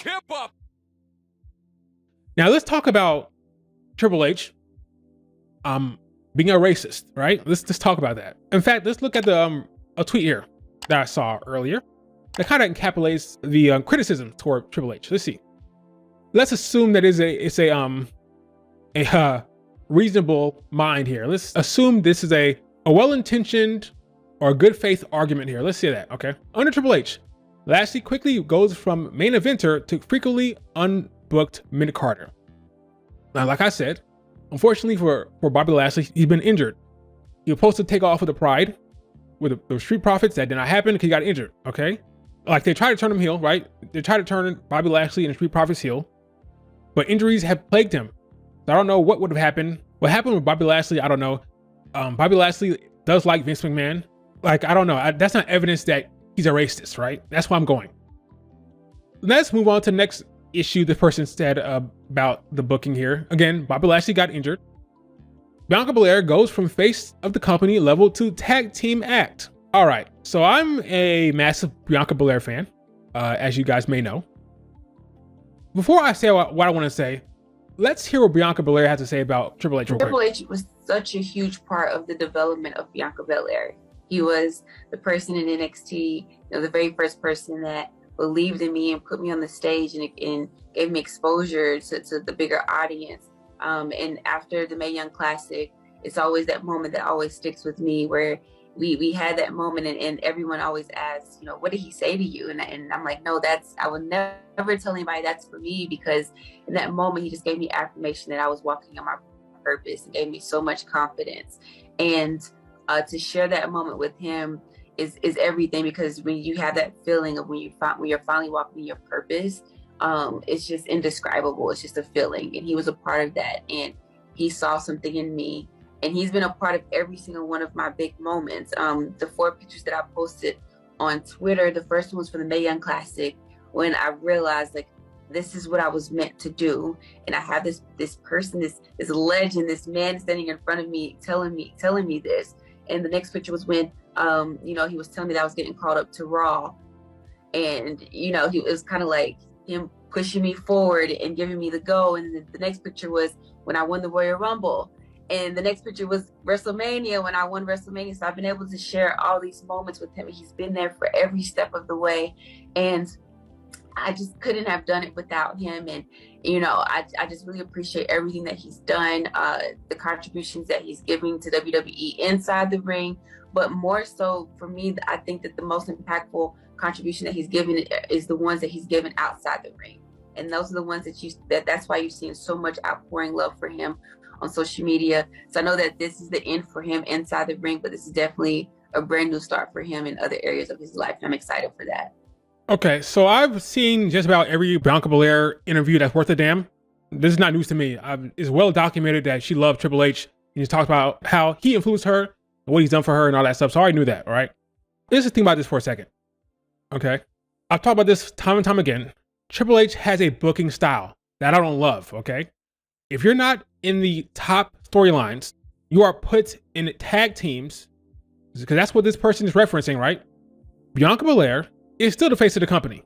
hip hop. Now let's talk about Triple H being a racist, right? Let's talk about that. In fact, let's look at the a tweet here that I saw earlier that kind of encapsulates the criticism toward Triple H. Let's see. Let's assume that it's a reasonable mind here. Let's assume this is a well-intentioned or good faith argument here. Let's say that, okay? Under Triple H, Lashley quickly goes from main eventer to frequently unbooked mid-carder. Now, like I said, unfortunately for Bobby Lashley, he's been injured. He was supposed to take off with the Pride, with the Street Profits. That did not happen because he got injured, okay? Like, they tried to turn him heel, right? They tried to turn Bobby Lashley and the Street Profits heel, but injuries have plagued him. So I don't know what would have happened. What happened with Bobby Lashley, I don't know. Bobby Lashley does like Vince McMahon. Like, I don't know. That's not evidence that he's a racist, right? That's why I'm going. Let's move on to the next issue the person said about the booking here. Again, Bobby Lashley got injured. Bianca Belair goes from face of the company level to tag team act. All right, so I'm a massive Bianca Belair fan, as you guys may know. Before I say what I want to say, let's hear what Bianca Belair has to say about Triple H real quick. Triple H was such a huge part of the development of Bianca Belair. He was the person in NXT, the very first person that believed in me and put me on the stage and gave me exposure to the bigger audience. And after the Mae Young Classic, it's always that moment that always sticks with me where we had that moment and everyone always asks, what did he say to you? And I'm like, no, I would never tell anybody that's for me, because in that moment, he just gave me affirmation that I was walking on my purpose and gave me so much confidence. And to share that moment with him is everything, because when you have that feeling of when you're finally walking in your purpose, it's just indescribable. It's just a feeling. And he was a part of that. And he saw something in me. And he's been a part of every single one of my big moments. The 4 pictures that I posted on Twitter, the first one was for the Mae Young Classic, when I realized, like, this is what I was meant to do. And I have this person, this legend, this man standing in front of me, telling me this. And the next picture was when, he was telling me that I was getting called up to Raw. And, he was kind of like him pushing me forward and giving me the go. And the next picture was when I won the Royal Rumble. And the next picture was WrestleMania, when I won WrestleMania. So I've been able to share all these moments with him. He's been there for every step of the way. And I just couldn't have done it without him. And, I just really appreciate everything that he's done, the contributions that he's giving to WWE inside the ring. But more so for me, I think that the most impactful contribution that he's given is the ones that he's given outside the ring. And those are the ones that's why you're seeing so much outpouring love for him on social media. So I know that this is the end for him inside the ring, but this is definitely a brand new start for him in other areas of his life. And I'm excited for that. Okay, so I've seen just about every Bianca Belair interview that's worth a damn. This is not news to me. It's well documented that she loved Triple H. And he talks about how he influenced her and what he's done for her and all that stuff. So I already knew that, all right? Let's just think about this for a second, okay? I've talked about this time and time again. Triple H has a booking style that I don't love, okay? If you're not in the top storylines, you are put in tag teams, because that's what this person is referencing, right? Bianca Belair is still the face of the company.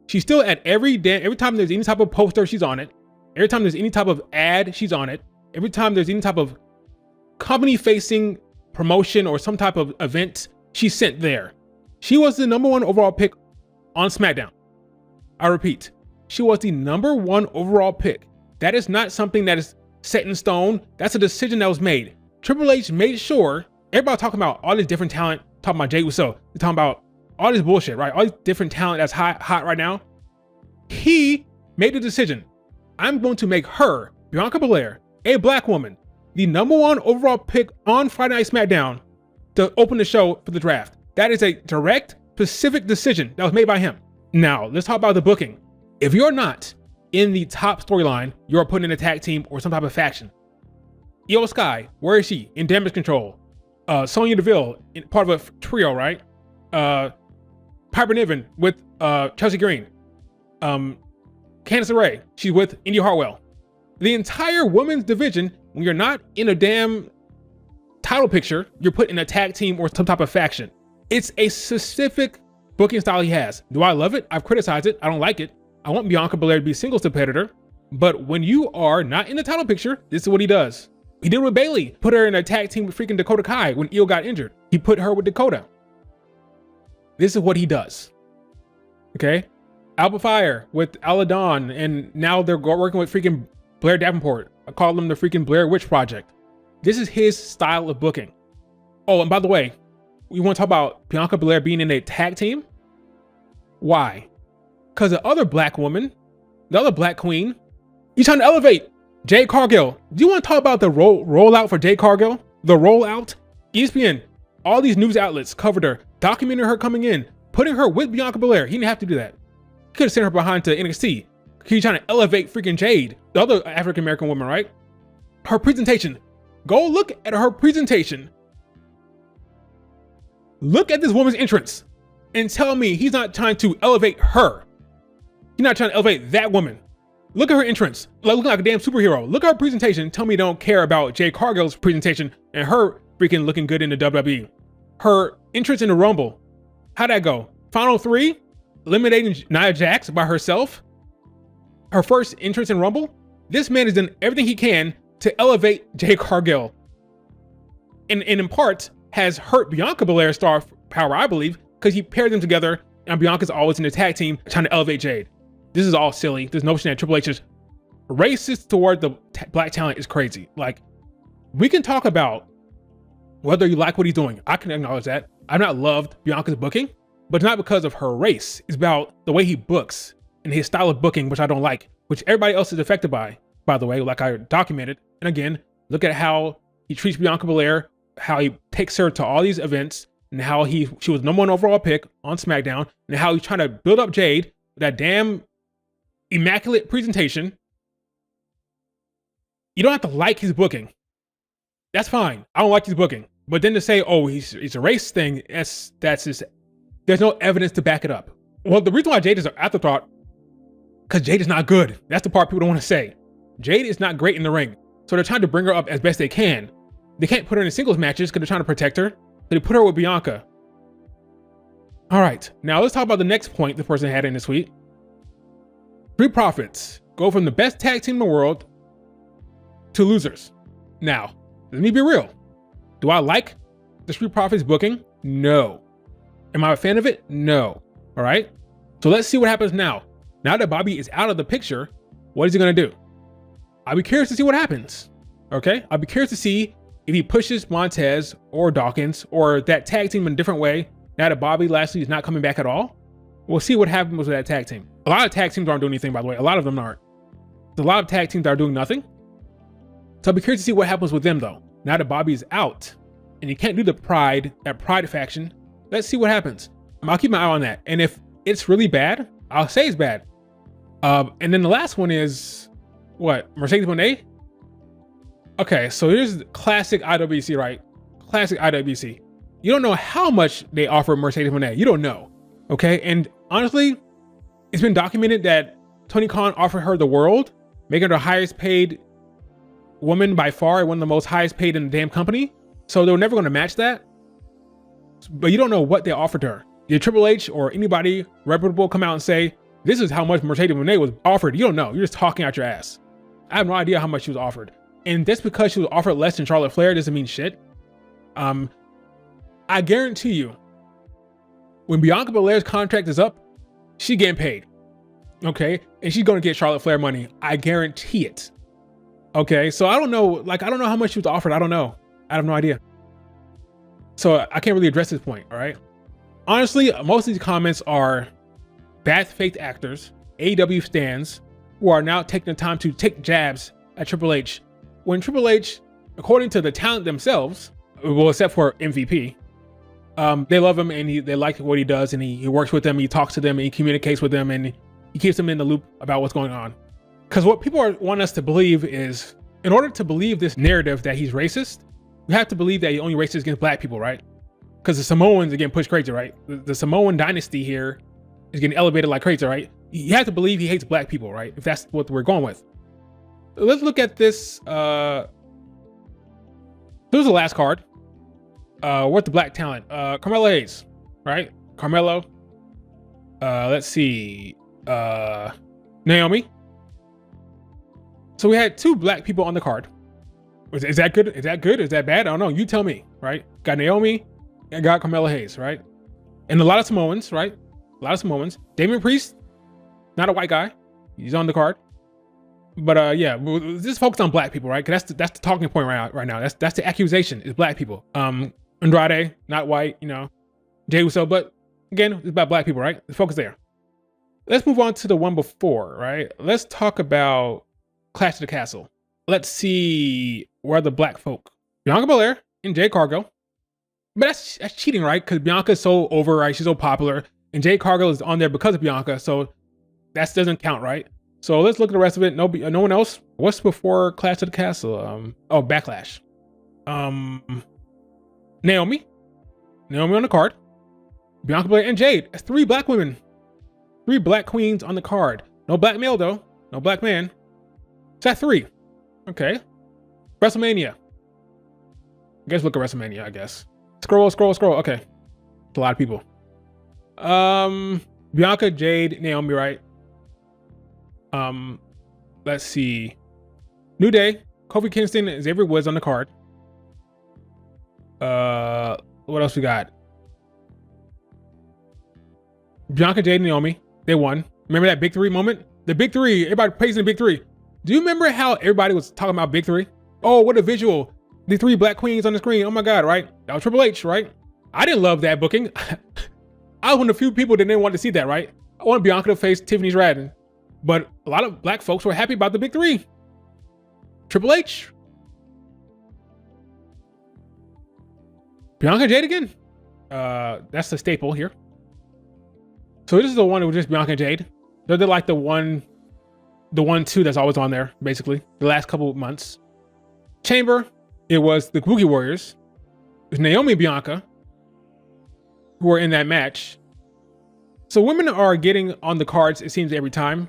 She's still at every time there's any type of poster, she's on it. Every time there's any type of ad, she's on it. Every time there's any type of company-facing promotion or some type of event, she's sent there. She was the #1 overall pick on SmackDown. I repeat, she was the #1 overall pick. That is not something that is set in stone. That's a decision that was made. Triple H made sure, everybody talking about all this different talent, talking about Jey Uso, they're talking about all this bullshit, right? All this different talent that's hot right now. He made the decision. I'm going to make her, Bianca Belair, a black woman, the #1 overall pick on Friday Night SmackDown to open the show for the draft. That is a direct, specific decision that was made by him. Now, let's talk about the booking. If you're not in the top storyline, you're put in a tag team or some type of faction. Io Sky, where is she? In Damage Control. Sonya Deville, part of a trio, right? Piper Niven with Chelsea Green. Candice LeRae, she's with Indy Hartwell. The entire women's division, when you're not in a damn title picture, you're put in a tag team or some type of faction. It's a specific booking style he has. Do I love it? I've criticized it. I don't like it. I want Bianca Belair to be a singles competitor, but when you are not in the title picture, this is what he does. He did it with Bayley, put her in a tag team with freaking Dakota Kai when Io got injured. He put her with Dakota. This is what he does. Okay? Alba Fire with Aladon, and now they're working with freaking Blair Davenport. I call them the freaking Blair Witch Project. This is his style of booking. Oh, and by the way, we want to talk about Bianca Belair being in a tag team? Why? Because the other black woman, the other black queen, he's trying to elevate Jade Cargill. Do you want to talk about the rollout for Jade Cargill? The rollout? ESPN, all these news outlets covered her, documenting her coming in, putting her with Bianca Belair. He didn't have to do that. He could have sent her behind to NXT. He's trying to elevate freaking Jade, the other African-American woman, right? Her presentation. Go look at her presentation. Look at this woman's entrance and tell me he's not trying to elevate her. He's not trying to elevate that woman. Look at her entrance, looking like a damn superhero. Look at her presentation. Tell me you don't care about Jade Cargill's presentation and her freaking looking good in the WWE. Her entrance in the Rumble. How'd that go? Final 3, eliminating Nia Jax by herself. Her first entrance in Rumble. This man has done everything he can to elevate Jade Cargill. And in part has hurt Bianca Belair's star power, I believe, because he paired them together and Bianca's always in the tag team trying to elevate Jade. This is all silly. This notion that Triple H is racist toward the black talent is crazy. Like, we can talk about whether you like what he's doing. I can acknowledge that. I've not loved Bianca's booking, but it's not because of her race. It's about the way he books and his style of booking, which I don't like, which everybody else is affected by the way, like I documented. And again, look at how he treats Bianca Belair, how he takes her to all these events, and how she was #1 overall pick on SmackDown, and how he's trying to build up Jade with that damn immaculate presentation. You don't have to like his booking. That's fine. I don't like his booking. But then to say, oh, he's a race thing, that's just, there's no evidence to back it up. Well, the reason why Jade is an afterthought, because Jade is not good. That's the part people don't want to say. Jade is not great in the ring. So they're trying to bring her up as best they can. They can't put her in singles matches because they're trying to protect her. So they put her with Bianca. All right, now let's talk about the next point the person had in this week. Street Profits go from the best tag team in the world to losers. Now, let me be real. Do I like the Street Profits booking? No. Am I a fan of it? No. All right. So let's see what happens now. Now that Bobby is out of the picture, what is he going to do? I'll be curious to see what happens. Okay. I'll be curious to see if he pushes Montez or Dawkins or that tag team in a different way. Now that Bobby Lashley is not coming back at all, we'll see what happens with that tag team. A lot of tag teams aren't doing anything, by the way. A lot of them aren't. There's a lot of tag teams that are doing nothing. So I'll be curious to see what happens with them though. Now that Bobby's out and you can't do that Pride faction, let's see what happens. I'll keep my eye on that. And if it's really bad, I'll say it's bad. And then the last one is what? Mercedes Moné? Okay, so here's classic IWC, right? Classic IWC. You don't know how much they offer Mercedes Moné. You don't know. Okay, and honestly, it's been documented that Tony Khan offered her the world, making her the highest paid woman by far, one of the most highest paid in the damn company. So they were never going to match that. But you don't know what they offered her. Did Triple H or anybody reputable come out and say, this is how much Mercedes Moné was offered? You don't know. You're just talking out your ass. I have no idea how much she was offered. And just because she was offered less than Charlotte Flair doesn't mean shit. I guarantee you, when Bianca Belair's contract is up, she's getting paid. Okay? And she's going to get Charlotte Flair money. I guarantee it. Okay? So I don't know. I don't know how much she was offered. I don't know. I have no idea. So I can't really address this point. All right? Honestly, most of these comments are bad faith actors, AEW stans, who are now taking the time to take jabs at Triple H. When Triple H, according to the talent themselves, well, except for MVP, they love him and they like what he does, and he works with them, he talks to them, and he communicates with them, and he keeps them in the loop about what's going on. Because what people want us to believe is, in order to believe this narrative that he's racist, we have to believe that he only racist against black people, right? Because the Samoans are getting pushed crazy, right? The Samoan dynasty here is getting elevated like crazy, right? You have to believe he hates black people, right? If that's what we're going with. Let's look at this. This was the last card. What the black talent? Carmelo Hayes, right? Carmelo. Let's see. Naomi. So we had 2 black people on the card. Is that good? Is that good? Is that bad? I don't know. You tell me, right? Got Naomi and got Carmella Hayes, right? And a lot of Samoans, right? A lot of Samoans. Damian Priest, not a white guy. He's on the card. But yeah, we'll just focus on black people, right? Because that's the talking point right now. That's the accusation is black people. Andrade, not white, you know. Jey Uso, but again, it's about black people, right? Let's focus there. Let's move on to the one before, right? Let's talk about Clash of the Castle. Let's see where the black folk. Bianca Belair and Jade Cargill. But that's cheating, right? Because Bianca's so over, right? She's so popular. And Jade Cargill is on there because of Bianca. So that doesn't count, right? So let's look at the rest of it. No one else. What's before Clash of the Castle? Backlash. Naomi on the card. Bianca Belair and Jade. That's 3 black women. 3 black queens on the card. No black male though. No black man. So that's 3. Okay. WrestleMania. I guess look at WrestleMania, I guess. Scroll. Okay. It's a lot of people. Bianca, Jade, Naomi, right? Let's see. New Day, Kofi Kingston, Xavier Woods on the card. What else we got? Bianca, Jade, Naomi. They won. Remember that Big 3 moment? The Big 3. Everybody praising the Big 3. Do you remember how everybody was talking about Big 3? Oh, what a visual. The 3 black queens on the screen. Oh my God, right? That was Triple H, right? I didn't love that booking. I was one of the few people that didn't want to see that, right? I wanted Bianca to face Tiffany Stratton. But a lot of black folks were happy about the Big 3. Triple H. Bianca, Jade again. That's the staple here. So this is the one that was just Bianca and Jade. They're like the 1-2 that's always on there, basically, the last couple of months. Chamber, it was the Kabuki Warriors. It was Naomi and Bianca who were in that match. So women are getting on the cards, it seems, every time.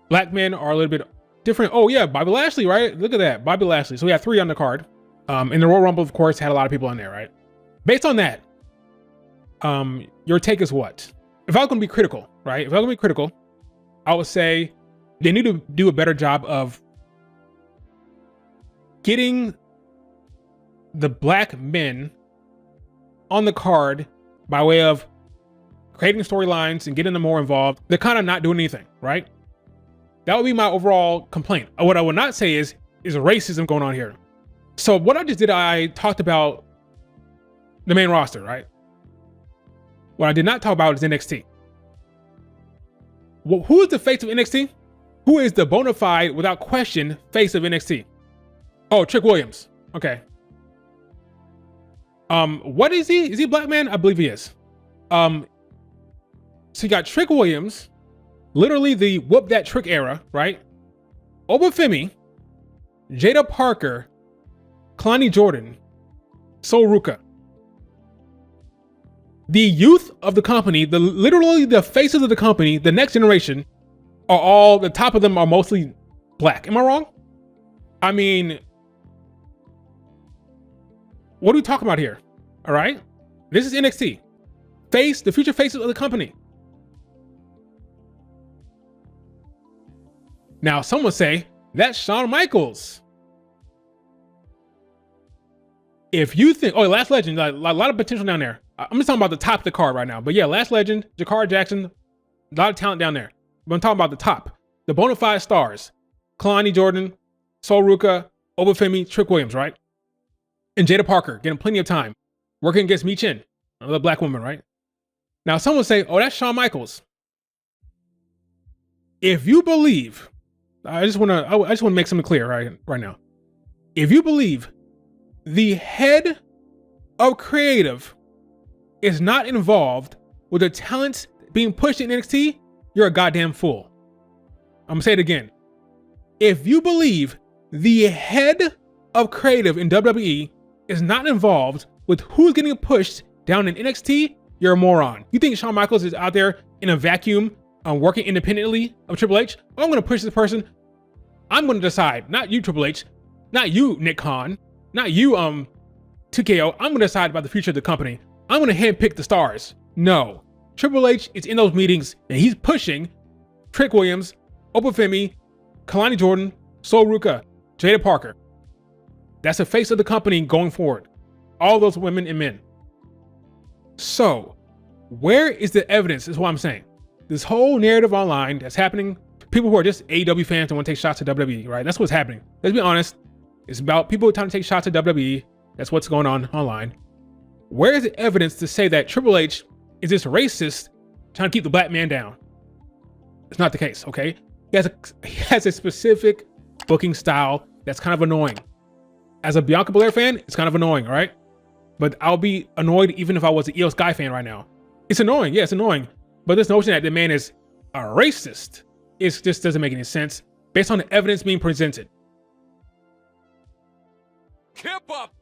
Black men are a little bit different. Oh yeah, Bobby Lashley, right? Look at that, Bobby Lashley. So we have 3 on the card. And the Royal Rumble, of course, had a lot of people on there, right? Based on that, your take is what? If I was going to be critical, right? If I was going to be critical, I would say they need to do a better job of getting the black men on the card by way of creating storylines and getting them more involved. They're kind of not doing anything, right? That would be my overall complaint. What I would not say is racism going on here. So what I just did, I talked about the main roster, right? What I did not talk about is NXT. Well, who is the face of NXT? Who is the bona fide, without question, face of NXT? Oh, Trick Williams. Okay. What is he? Is he a black man? I believe he is. So you got Trick Williams, literally the whoop that trick era, right? Obafemi, Jada Parker, Kalani Jordan, Sol Ruka. The youth of the company, literally the faces of the company, the next generation, are all, the top of them are mostly black. Am I wrong? I mean, what are we talking about here? All right. This is NXT. The future faces of the company. Now, some would say that's Shawn Michaels. If you think, Last Legend, a lot of potential down there. I'm just talking about the top of the card right now. But yeah, Last Legend, Jakar Jackson, a lot of talent down there. But I'm talking about the top, the bona fide stars. Kalani Jordan, Sol Ruka, Obafemi, Trick Williams, right? And Jada Parker, getting plenty of time. Working against Mi Chen, another black woman, right? Now, some would say, oh, that's Shawn Michaels. If you believe, I just want to make something clear right now. If you believe the head of creative is not involved with the talents being pushed in NXT, you're a goddamn fool. I'm gonna say it again. If you believe the head of creative in WWE is not involved with who's getting pushed down in NXT, you're a moron. You think Shawn Michaels is out there in a vacuum working independently of Triple H? Oh, I'm gonna push this person. I'm gonna decide, not you, Triple H, not you, Nick Khan, not you, TKO. I'm gonna decide about the future of the company. I'm gonna handpick the stars. No, Triple H is in those meetings and he's pushing Trick Williams, Oprah Femi, Kalani Jordan, Sol Ruka, Jada Parker. That's the face of the company going forward. All those women and men. So, where is the evidence is what I'm saying. This whole narrative online that's happening, people who are just AEW fans and want to take shots at WWE, right? That's what's happening. Let's be honest. It's about people trying to take shots at WWE. That's what's going on online. Where is the evidence to say that Triple H is this racist trying to keep the black man down? It's not the case, okay? He has a specific booking style that's kind of annoying. As a Bianca Belair fan, it's kind of annoying, right? But I'll be annoyed even if I was an Io Sky fan right now. It's annoying, yeah, it's annoying. But this notion that the man is a racist, it just doesn't make any sense based on the evidence being presented. Keep up